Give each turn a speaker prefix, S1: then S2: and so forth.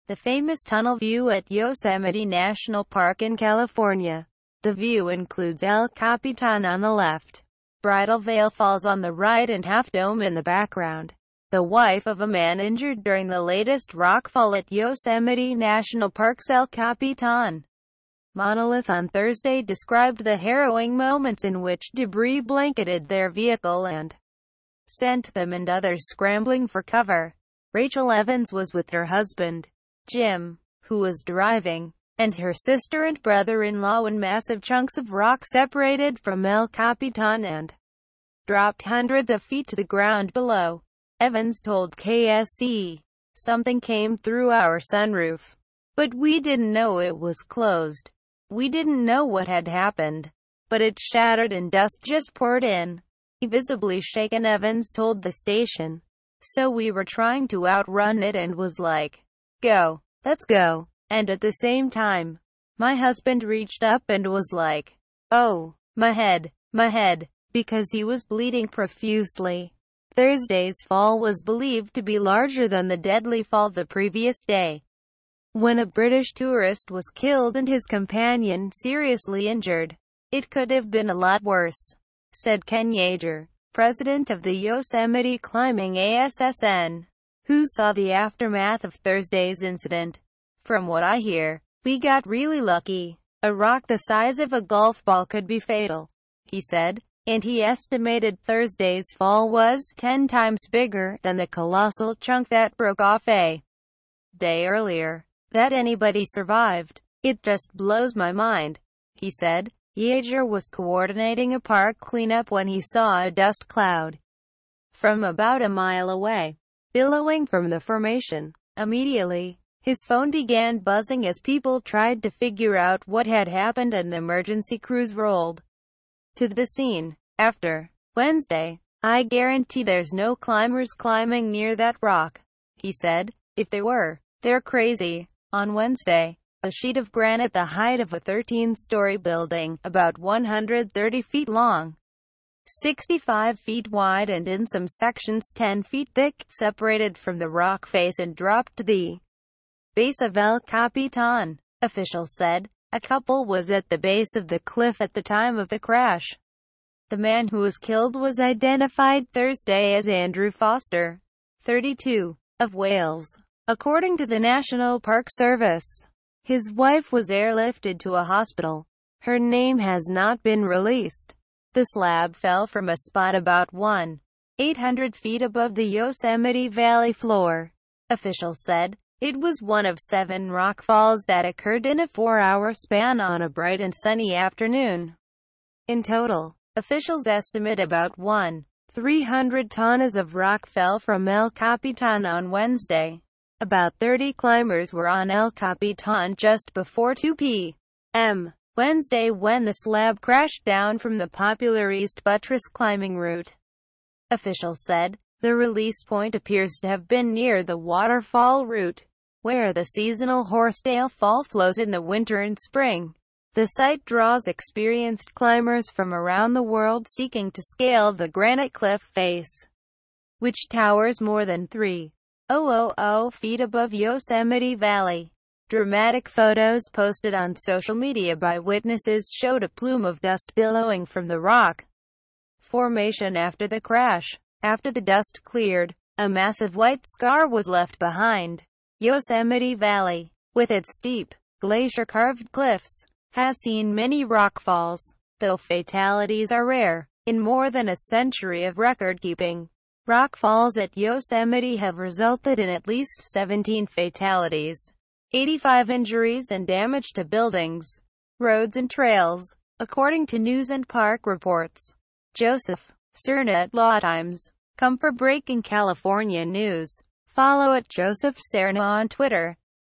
S1: The famous tunnel view at Yosemite National Park in California. The view includes El Capitan on the left, Bridalveil Falls on the right and Half Dome in the background. The wife of a man injured during the latest rockfall at Yosemite National Park's El Capitan monolith on Thursday described the harrowing moments in which debris blanketed their vehicle and sent them and others scrambling for cover. Rachel Evans was with her husband, Jim, who was driving, and her sister and brother-in-law when massive chunks of rock separated from El Capitan and dropped hundreds of feet to the ground below. Evans told KSEE, "Something came through our sunroof, but we didn't know it was closed. We didn't know what had happened, but it shattered and dust just poured in." Visibly shaken, Evans told the station. "So we were trying to outrun it and was like, go, let's go. And at the same time, my husband reached up and was like, oh, my head, because he was bleeding profusely." Thursday's fall was believed to be larger than the deadly fall the previous day, when a British tourist was killed and his companion seriously injured. "It could have been a lot worse," said Ken Yeager, president of the Yosemite Climbing Assn, who saw the aftermath of Thursday's incident. "From what I hear, we got really lucky. A rock the size of a golf ball could be fatal," he said, and he estimated Thursday's fall was 10 times bigger than the colossal chunk that broke off a day earlier. "That anybody survived, it just blows my mind," he said. Yeager was coordinating a park cleanup when he saw a dust cloud from about a mile away, billowing from the formation. Immediately, his phone began buzzing as people tried to figure out what had happened and emergency crews rolled to the scene. After Wednesday, "I guarantee there's no climbers climbing near that rock," he said. "If they were, they're crazy." On Wednesday, a sheet of granite the height of a 13-story building, about 130 feet long, 65 feet wide and in some sections 10 feet thick, separated from the rock face and dropped to the base of El Capitan. Officials said a couple was at the base of the cliff at the time of the crash. The man who was killed was identified Thursday as Andrew Foster, 32, of Wales, according to the National Park Service. His wife was airlifted to a hospital. Her name has not been released. The slab fell from a spot about 1,800 feet above the Yosemite Valley floor. Officials said it was one of 7 rock falls that occurred in a 4-hour span on a bright and sunny afternoon. In total, officials estimate about 1,300 tons of rock fell from El Capitan on Wednesday. About 30 climbers were on El Capitan just before 2 p.m. Wednesday when the slab crashed down from the popular East Buttress climbing route. Officials said the release point appears to have been near the waterfall route, where the seasonal Horsedale Fall flows in the winter and spring. The site draws experienced climbers from around the world seeking to scale the granite cliff face, which towers more than 3,000 feet above Yosemite Valley. Dramatic photos posted on social media by witnesses showed a plume of dust billowing from the rock formation after the crash. After the dust cleared, a massive white scar was left behind. Yosemite Valley, with its steep, glacier-carved cliffs, has seen many rockfalls, though fatalities are rare. In more than a century of record-keeping, rockfalls at Yosemite have resulted in at least 17 fatalities, 85 injuries and damage to buildings, roads and trails, according to News and Park reports. Joseph Cerna at Law Times. Come for breaking California news. Follow at Joseph Cerna on Twitter.